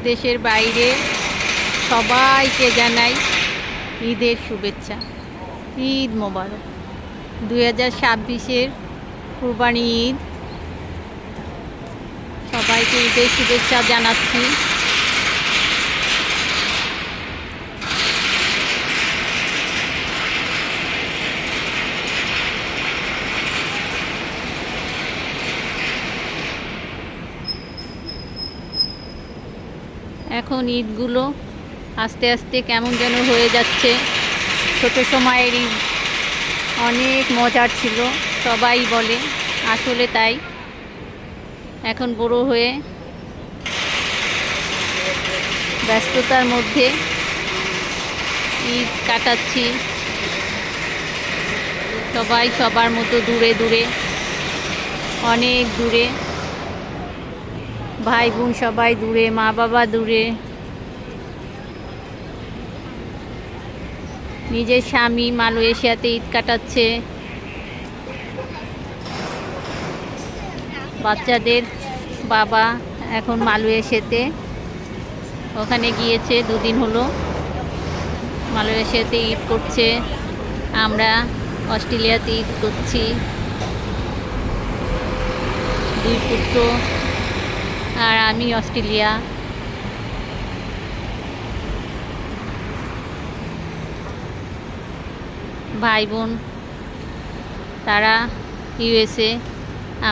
দেশের বাইরে সবাইকে জানাই ঈদের শুভেচ্ছা। ঈদ মোবারক। 2026-এর কুরবানি ঈদ, সবাইকে ঈদের শুভেচ্ছা জানাচ্ছি। এখন ঈদগুলো আস্তে আস্তে কেমন যেন হয়ে যাচ্ছে। ছোট সময়ের ঈদ অনেক মজার ছিল, সবাই বলে, আসলে তাই। এখন বড় হয়ে ব্যস্ততার মধ্যে ঈদ কাটাচ্ছি। সবাই সবার মতো দূরে দূরে, অনেক দূরে, ভাই বোন সবাই দূরে, মা বাবা দূরে, নিজের স্বামী মালয়েশিয়াতে ঈদ কাটাচ্ছে, বাচ্চাদের বাবা এখন মালয়েশিয়াতে, ওখানে গিয়েছে, 2 দিন হলো মালয়েশিয়াতে ঈদ করছে। আমরা অস্ট্রেলিয়াতে ঈদ করছি। 2 পুত্র আর আমি অস্ট্রেলিয়া। ভাই বোন তারা ইউএসএ,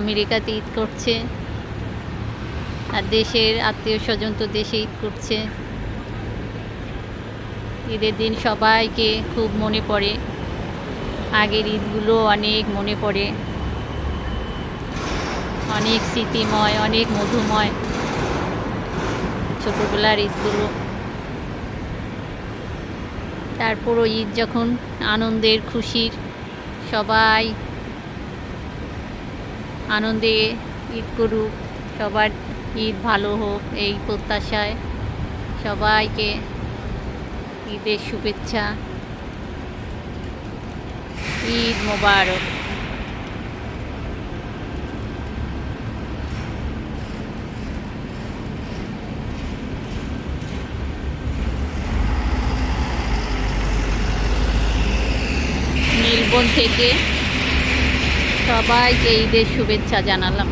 আমেরিকাতে ঈদ করছে। আর দেশের আত্মীয় স্বজন তো দেশে ঈদ করছে। ঈদের দিন সবাইকে খুব মনে পড়ে, আগের ঈদগুলো অনেক মনে পড়ে, অনেক স্মৃতিময়, অনেক মধুময় ছোটোবেলার ঈদগুলো। তারপরও ঈদ যখন আনন্দের, খুশির, সবাই আনন্দে ঈদ করুক, সবার ঈদ ভালো হোক এই প্রত্যাশায় সবাইকে ঈদের শুভেচ্ছা। ঈদ মোবারক। মেলবোর্ন থেকে সবাইকে ঈদের শুভেচ্ছা জানালাম।